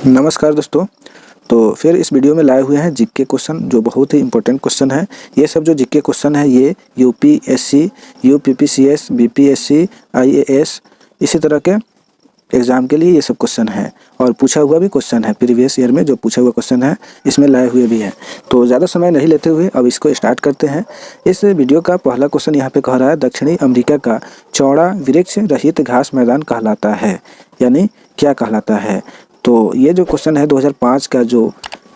नमस्कार दोस्तों। तो फिर इस वीडियो में लाए हुए हैं जीके क्वेश्चन, जो बहुत ही इंपॉर्टेंट क्वेश्चन है। ये सब जो जीके क्वेश्चन है ये यूपीएससी, यूपीपीसीएस, बीपीएससी, आईएएस इसी तरह के एग्ज़ाम के लिए ये सब क्वेश्चन है और पूछा हुआ भी क्वेश्चन है। प्रीवियस ईयर में जो पूछा हुआ क्वेश्चन है इसमें लाए हुए भी हैं। तो ज़्यादा समय नहीं लेते हुए अब इसको स्टार्ट करते हैं। इस वीडियो का पहला क्वेश्चन यहाँ पे कह रहा है, दक्षिणी अमेरिका का चौड़ा वृक्ष रहित घास मैदान कहलाता है, यानी क्या कहलाता है। तो ये जो क्वेश्चन है 2005 का जो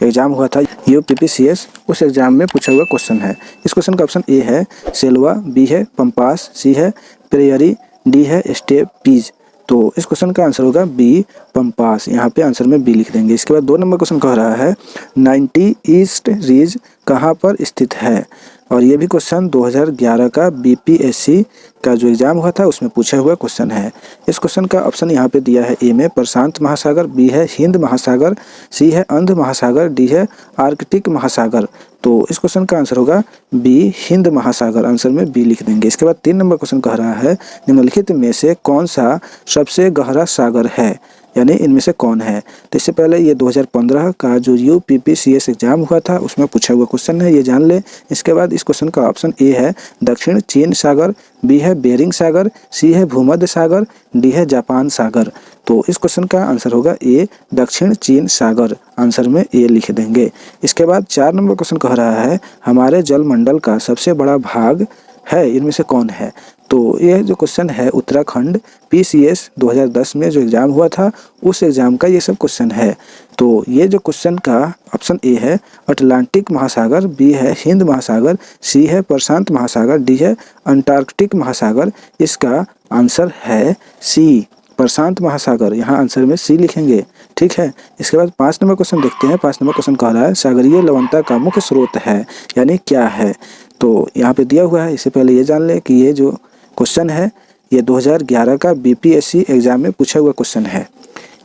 एग्ज़ाम हुआ था यूपीपीसीएस, उस एग्ज़ाम में पूछा हुआ क्वेश्चन है। इस क्वेश्चन का ऑप्शन ए है सेल्वा, बी है पंपास, सी है प्रेयरी, डी है स्टेपीज। तो इस क्वेश्चन का आंसर होगा बी पंपास। यहाँ पे आंसर में बी लिख देंगे। इसके बाद 2 नंबर क्वेश्चन कह रहा है 90 ईस्ट रिज कहाँ पर स्थित है, और ये भी क्वेश्चन 2011 का बीपीएससी का जो एग्ज़ाम हुआ था उसमें पूछा हुआ क्वेश्चन है। इस क्वेश्चन का ऑप्शन यहाँ पे दिया है ए में प्रशांत महासागर, बी है हिंद महासागर, सी है अंध महासागर, डी है आर्कटिक महासागर। तो इस क्वेश्चन का आंसर होगा बी हिंद महासागर। आंसर में बी लिख देंगे। इसके बाद 3 नंबर क्वेश्चन कह रहा है निम्नलिखित में से कौन सा सबसे गहरा सागर है, यानी इनमें से कौन है। तो इससे पहले ये 2015 का जो यूपीपीसीएस एग्जाम हुआ था उसमें पूछा हुआ क्वेश्चन है, ये जान ले। इसके बाद इस क्वेश्चन का ऑप्शन ए है दक्षिण चीन सागर, बी है बेरिंग सागर, सी है भूमध्य सागर, डी है जापान सागर। तो इस क्वेश्चन का आंसर होगा ए दक्षिण चीन सागर। आंसर में ए लिख देंगे। इसके बाद 4 नंबर क्वेश्चन कह रहा है हमारे जलमंडल का सबसे बड़ा भाग है, इनमें से कौन है। तो यह जो क्वेश्चन है उत्तराखंड पीसीएस 2010 में जो एग्ज़ाम हुआ था उस एग्ज़ाम का ये सब क्वेश्चन है। तो ये जो क्वेश्चन का ऑप्शन ए है अटलांटिक महासागर, बी है हिंद महासागर, सी है प्रशांत महासागर, डी है अंटार्कटिक महासागर। इसका आंसर है सी प्रशांत महासागर। यहाँ आंसर में सी लिखेंगे, ठीक है। इसके बाद 5 नंबर क्वेश्चन देखते हैं। 5 नंबर क्वेश्चन कह रहा है सागरीय लवणता का मुख्य स्रोत है, यानी क्या है। तो यहाँ पे दिया हुआ है। इससे पहले ये जान ले कि ये जो क्वेश्चन है ये 2011 का बीपीएससी एग्जाम में पूछा हुआ क्वेश्चन है।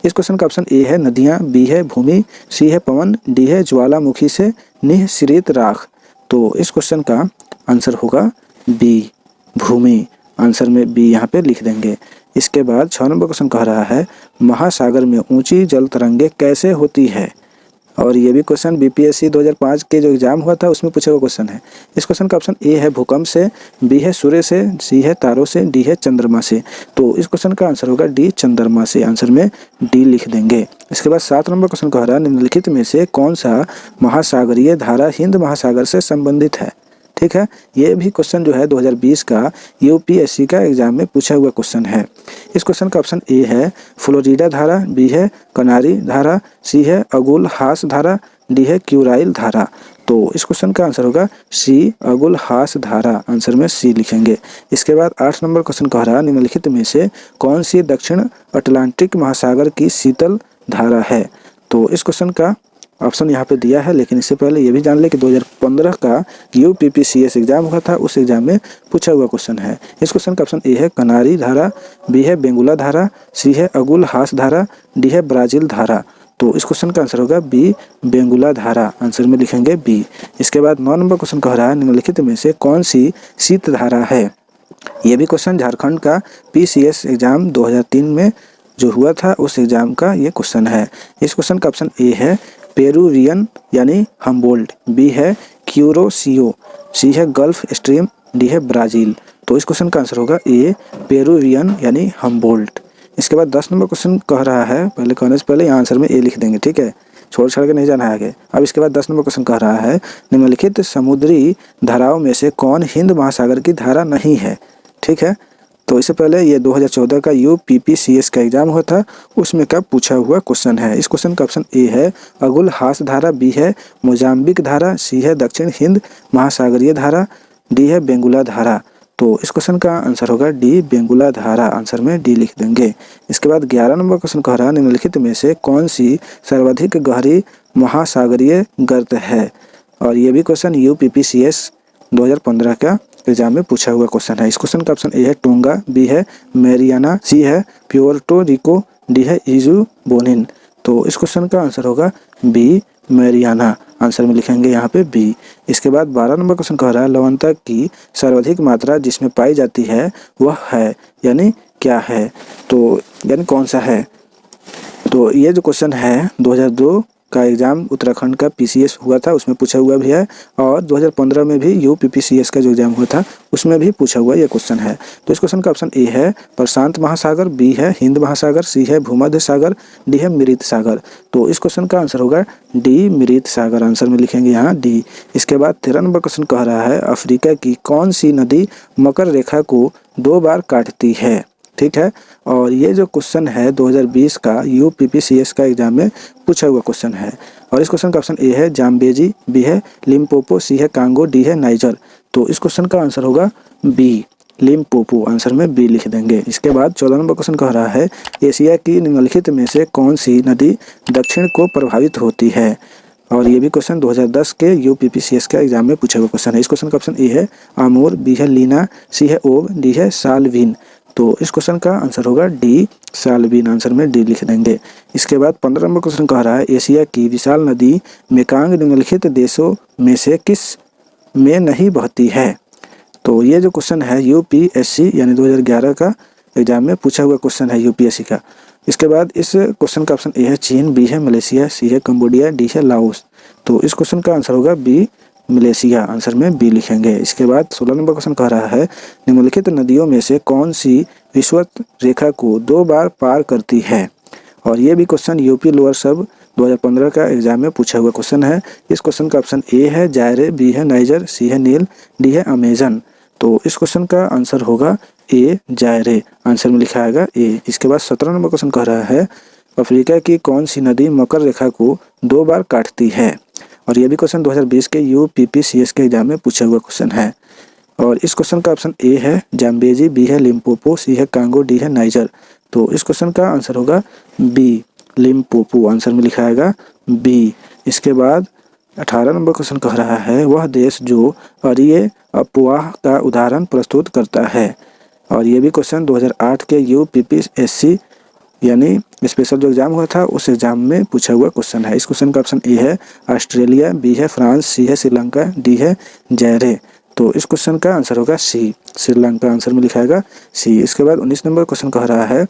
इस क्वेश्चन का ऑप्शन ए है नदियाँ, बी है भूमि, सी है पवन, डी है ज्वालामुखी से निःसृत राख। तो इस क्वेश्चन का आंसर होगा बी भूमि। आंसर में बी यहाँ पे लिख देंगे। इसके बाद 6 नंबर क्वेश्चन कह रहा है महासागर में ऊंची जल तरंगें कैसे होती है, और ये भी क्वेश्चन बीपीएससी 2005 के जो एग्जाम हुआ था उसमें पूछा हुआ क्वेश्चन है। इस क्वेश्चन का ऑप्शन ए है भूकंप से, बी है सूर्य से, सी है तारों से, डी है चंद्रमा से। तो इस क्वेश्चन का आंसर होगा डी चंद्रमा से। आंसर में डी लिख देंगे। इसके बाद 7 नंबर क्वेश्चन कह रहा है निम्नलिखित में से कौन सा महासागरीय धारा हिंद महासागर से संबंधित है, ठीक है। ये भी क्वेश्चन जो है 2020 का यूपीएससी का एग्जाम में पूछा हुआ क्वेश्चन है। इस क्वेश्चन का ऑप्शन ए है फ्लोरिडा धारा, बी है कनारी धारा, सी है अगुल हास धारा, डी है क्यूराइल धारा। तो इस क्वेश्चन का आंसर होगा सी अगुल हास धारा। आंसर में सी लिखेंगे। इसके बाद 8 नंबर क्वेश्चन कह रहा है निम्नलिखित में से कौन सी दक्षिण अटलांटिक महासागर की शीतल धारा है। तो इस क्वेश्चन का ऑप्शन यहाँ पे दिया है, लेकिन इससे पहले ये भी जान ले कि 2015 का यूपीपीसीएस एग्जाम हुआ था उस एग्जाम में पूछा हुआ क्वेश्चन है। इस क्वेश्चन का ऑप्शन ए है कनारी धारा, बी है बेंगुला धारा, सी है अगुल हास धारा, डी है ब्राजील धारा। तो इस क्वेश्चन का आंसर होगा बी बेंगुला धारा। आंसर में लिखेंगे बी। इसके बाद 9 नंबर क्वेश्चन कह रहा है निम्नलिखित में से कौन सी शीत धारा है। ये भी क्वेश्चन झारखंड का पीसीएस एग्जाम 2003 में जो हुआ था उस एग्जाम का ये क्वेश्चन है। इस क्वेश्चन का ऑप्शन ए है पेरुवियन यानी हम्बोल्ट, बी है क्यूरोसियो, सी है गल्फ स्ट्रीम, डी है ब्राज़ील। तो इस क्वेश्चन का आंसर होगा ए पेरुवियन यानी हम्बोल्ट। इसके बाद 10 नंबर क्वेश्चन कह रहा है, पहले कहने से पहले यहाँ आंसर में ए लिख देंगे, ठीक है, छोड़ छाड़ के नहीं जाना है आगे। अब इसके बाद 10 नंबर क्वेश्चन कह रहा है निम्नलिखित समुद्री धाराओं में से कौन हिंद महासागर की धारा नहीं है, ठीक है। तो इससे पहले ये 2014 का यूपीपीसीएस का एग्जाम हुआ था उसमें का पूछा हुआ क्वेश्चन है। इस क्वेश्चन का ऑप्शन ए है अगुल हास धारा, बी है मोजाम्बिक धारा, सी है दक्षिण हिंद महासागरीय धारा, डी है बेंगुला धारा। तो इस क्वेश्चन का आंसर होगा डी बेंगुला धारा। आंसर में डी लिख देंगे। इसके बाद 11 नंबर क्वेश्चन कह रहा है निम्नलिखित में से कौन सी सर्वाधिक गहरी महासागरीय गर्त है, और ये भी क्वेश्चन यूपीपीसीएस 2015 का एग्जाम में पूछा हुआ क्वेश्चन है। इस क्वेश्चन का ऑप्शन ए है टोंगा, बी है मैरियाना, सी है प्योर्टो रिको, डी है इजू बोनिन। तो इस क्वेश्चन का आंसर होगा बी मैरियाना। आंसर में लिखेंगे यहाँ पे बी। इसके बाद 12 नंबर क्वेश्चन कह रहा है लवणता की सर्वाधिक मात्रा जिसमें पाई जाती है वह है, यानी क्या है, तो यानी कौन सा है। तो ये जो क्वेश्चन है 2002 का एग्ज़ाम उत्तराखंड का पीसीएस हुआ था, उसमें पूछा हुआ भी है, और 2015 में भी यूपीपीसीएस का जो एग्ज़ाम हुआ था उसमें भी पूछा हुआ ये क्वेश्चन है। तो इस क्वेश्चन का ऑप्शन ए है प्रशांत महासागर, बी है हिंद महासागर, सी है भूमध्य सागर, डी है मृत सागर। तो इस क्वेश्चन का आंसर होगा डी मृत सागर, आंसर में लिखेंगे यहाँ डी। इसके बाद 13 नंबर क्वेश्चन कह रहा है अफ्रीका की कौन सी नदी मकर रेखा को 2 बार काटती है। ठीक है, और ये जो क्वेश्चन है 2020 का यूपीपीसीएस का एग्जाम में पूछा हुआ क्वेश्चन है। और इस क्वेश्चन का ऑप्शन ए है जाम्बेजी, बी है लिम्पोपो, सी है कांगो, डी है नाइजर। तो इस क्वेश्चन का आंसर होगा बी लिम्पोपो, आंसर में बी लिख देंगे। इसके बाद 14 नंबर क्वेश्चन कह रहा है एशिया की निम्नलिखित में से कौन सी नदी दक्षिण को प्रभावित होती है। और ये भी क्वेश्चन 2010 के यूपीपीसीएस का एग्जाम में पूछा हुआ क्वेश्चन है। इस क्वेश्चन का ऑप्शन ए है आमूर, बी है लीना, सी है ओब, डी है सालवीन। तो इस क्वेश्चन का आंसर होगा डी सालवीन, आंसर में डी लिख देंगे। इसके बाद 15 नंबर क्वेश्चन कह रहा है एशिया की विशाल नदी मेकांग निम्नलिखित देशों में से किस में नहीं बहती है। तो ये जो क्वेश्चन है यूपीएससी यानी 2011 का एग्जाम में पूछा हुआ क्वेश्चन है यूपीएससी का। इसके बाद इस क्वेश्चन का ऑप्शन ए है चीन, बी है मलेशिया, सी है कंबोडिया, डी है लाओस। तो इस क्वेश्चन का आंसर होगा बी मलेशिया, आंसर में बी लिखेंगे। इसके बाद 16 नंबर क्वेश्चन कह रहा है निम्नलिखित नदियों में से कौन सी विषुवत रेखा को 2 बार पार करती है। और ये भी क्वेश्चन यूपी लोअर सब 2015 का एग्जाम में पूछा हुआ क्वेश्चन है। इस क्वेश्चन का ऑप्शन ए है जायरे, बी है नाइजर, सी है नील, डी है अमेजन। तो इस क्वेश्चन का आंसर होगा ए जायरे, आंसर में लिखा आएगा ए। इसके बाद 17 नंबर क्वेश्चन कह रहा है अफ्रीका की कौन सी नदी मकर रेखा को 2 बार काटती है। और ये भी क्वेश्चन 2020 के यूपीपीसीएस के एग्जाम में पूछा हुआ क्वेश्चन है। और इस क्वेश्चन का ऑप्शन ए है जाम्बेजी, बी है लिम्पोपो, सी है कांगो, डी है नाइजर। तो इस क्वेश्चन का आंसर होगा बी लिम्पोपो, आंसर में लिखा आएगा बी। इसके बाद 18 नंबर क्वेश्चन कह रहा है वह देश जो अरिय अफवाह का उदाहरण प्रस्तुत करता है। और ये भी क्वेश्चन 2008 के यूपीपीएससी यानी स्पेशल जो एग्जाम हुआ था उस एग्जाम में पूछा हुआ क्वेश्चन है। इस क्वेश्चन का ऑप्शन ए है ऑस्ट्रेलिया, बी है फ्रांस, सी है श्रीलंका, डी है जायरे। तो इस क्वेश्चन का आंसर होगा सी श्रीलंका, आंसर में लिखाएगा सी। इसके बाद 19 नंबर क्वेश्चन कह रहा है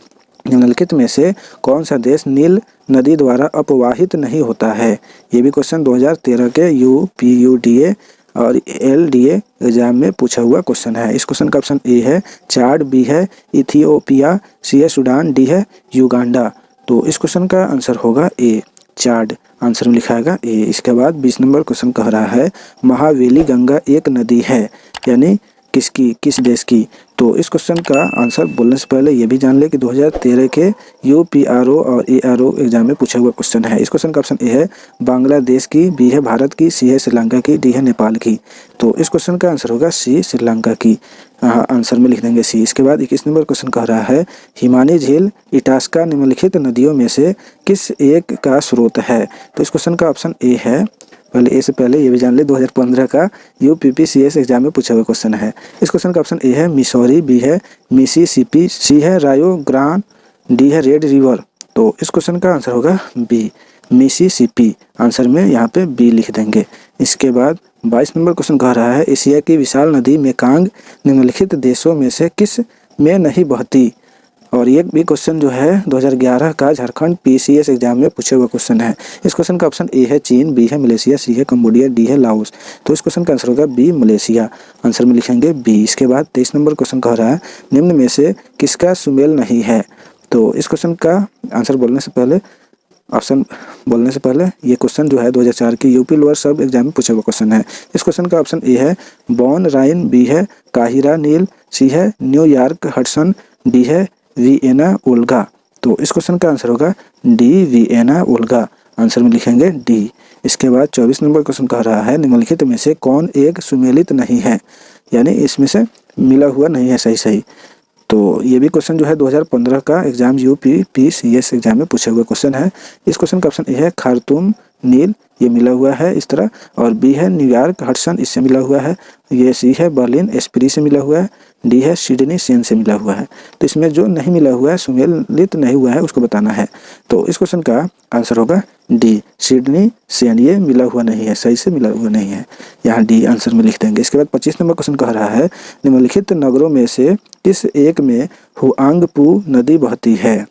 निम्नलिखित में से कौन सा देश नील नदी द्वारा अपवाहित नहीं होता है। ये भी क्वेश्चन 2013 के यूपीयूडीए और एलडीए एग्जाम में पूछा हुआ क्वेश्चन है। इस क्वेश्चन का ऑप्शन ए है चाड, बी है इथियोपिया, सी है सूडान, डी है युगांडा। तो इस क्वेश्चन का आंसर होगा ए चाड, आंसर में लिखाएगा ए। इसके बाद 20 नंबर क्वेश्चन कह रहा है महावेली गंगा एक नदी है यानी किसकी, किस देश की। तो इस क्वेश्चन का आंसर बोलने से पहले ये भी जान ले कि 2013 के यूपीआरओ और एआरओ एग्जाम में पूछा हुआ क्वेश्चन है। इस क्वेश्चन का ऑप्शन ए है बांग्लादेश की, बी है भारत की, सी है श्रीलंका की, डी है नेपाल की। तो इस क्वेश्चन का आंसर होगा सी श्रीलंका की, आंसर में लिख देंगे सी। इसके बाद 21 नंबर क्वेश्चन कह रहा है हिमानी झील इटास्का निम्नलिखित नदियों में से किस एक का स्रोत है। तो इस क्वेश्चन का ऑप्शन ए है, पहले ए से पहले ये भी जान ले 2015 का यूपीपीसीएस एग्जाम में पूछा हुआ क्वेश्चन है। इस क्वेश्चन का ऑप्शन ए है मिसौरी, बी है मिसिसिपी, सी है रायो ग्रांड, डी है रेड रिवर। तो इस क्वेश्चन का आंसर होगा बी मिसिसिपी, आंसर में यहाँ पे बी लिख देंगे। इसके बाद 22 नंबर क्वेश्चन कह रहा है एशिया की विशाल नदी मेकांग निम्नलिखित देशों में से किस में नहीं बहती। और ये भी क्वेश्चन जो है 2011 का झारखंड पीसीएस एग्जाम में पूछे हुआ क्वेश्चन है। इस क्वेश्चन का ऑप्शन ए है चीन, बी है मलेशिया, सी है कंबोडिया, डी है लाओस। तो इस क्वेश्चन का आंसर होगा बी मलेशिया, आंसर में लिखेंगे बी। इसके बाद 23 नंबर क्वेश्चन कह रहा है निम्न में से किसका सुमेल नहीं है। तो इस क्वेश्चन का आंसर बोलने से पहले ऑप्शन बोलने से पहले ये क्वेश्चन जो है 2004 की यूपी लोअर सब एग्जाम में पूछा हुआ क्वेश्चन है। इस क्वेश्चन का ऑप्शन ए है बॉन राइन, बी है काहिरा नील, सी है न्यूयॉर्क हडसन, डी है वियना ओल्गा। तो इस क्वेश्चन का आंसर होगा डी वियना ओल्गा, आंसर में लिखेंगे डी। इसके बाद 24 नंबर क्वेश्चन कह रहा है निम्नलिखित में से कौन एक सुमेलित नहीं है, यानी इसमें से मिला हुआ नहीं है सही। तो ये भी क्वेश्चन जो है 2015 का एग्जाम यूपीपीसीएस एग्जाम में पूछा हुआ क्वेश्चन है। इस क्वेश्चन का ऑप्शन ए है खार्तूम नील, ये मिला हुआ है इस तरह, और बी है न्यूयॉर्क हडसन, इससे मिला हुआ है, ये सी है बर्लिन एस्प्री से मिला हुआ है, डी है सिडनी सेन से मिला हुआ है। तो इसमें जो नहीं मिला हुआ है, सुमेलित नहीं हुआ है, उसको बताना है। तो इस क्वेश्चन का आंसर होगा डी सिडनी सेन, ये मिला हुआ नहीं है, सही से मिला हुआ नहीं है, यहाँ डी आंसर में लिख देंगे। इसके बाद 25 नंबर क्वेश्चन कह रहा है निम्नलिखित नगरों में से किस एक में हुआंगपू नदी बहती है।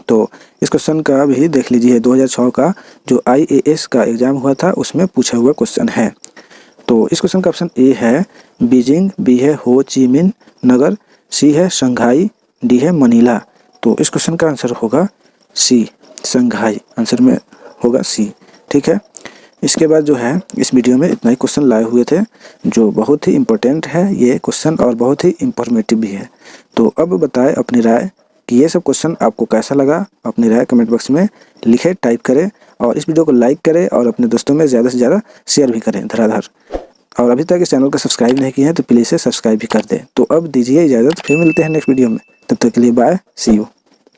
तो इस क्वेश्चन का भी देख लीजिए, 2006 का जो IAS का एग्ज़ाम हुआ था उसमें पूछा हुआ क्वेश्चन है। तो इस क्वेश्चन का ऑप्शन ए है बीजिंग, बी है हो ची मिन नगर, सी है शंघाई, डी है मनीला। तो इस क्वेश्चन का आंसर होगा सी, शंघाई आंसर में होगा सी। ठीक है, इसके बाद जो है इस वीडियो में इतना ही क्वेश्चन लाए हुए थे जो बहुत ही इम्पोर्टेंट है ये क्वेश्चन और बहुत ही इंफॉर्मेटिव भी है। तो अब बताएं अपनी राय कि ये सब क्वेश्चन आपको कैसा लगा। अपनी राय कमेंट बॉक्स में लिखे, टाइप करें और इस वीडियो को लाइक करें और अपने दोस्तों में ज़्यादा से ज़्यादा शेयर भी करें धड़ाधड़। और अभी तक इस चैनल को सब्सक्राइब नहीं किए हैं तो प्लीज़ से सब्सक्राइब भी कर दें। तो अब दीजिए इजाज़त, फिर मिलते हैं नेक्स्ट वीडियो में। तब तक के लिए बाय, सी यू।